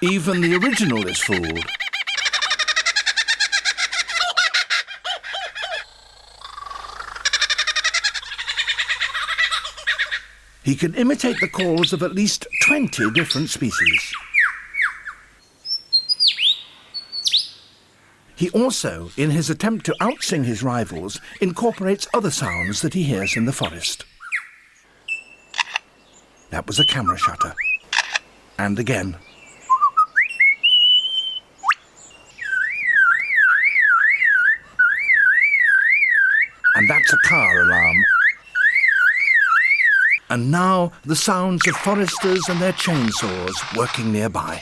Even the original is fooled. He can imitate the calls of at least 20 different species. He also, in his attempt to outsing his rivals, incorporates other sounds that he hears in the forest. That was a camera shutter. And again. And that's a car alarm. And now the sounds of foresters and their chainsaws working nearby.